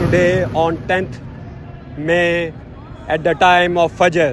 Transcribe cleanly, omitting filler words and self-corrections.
Today on 10th May at the time of Fajr,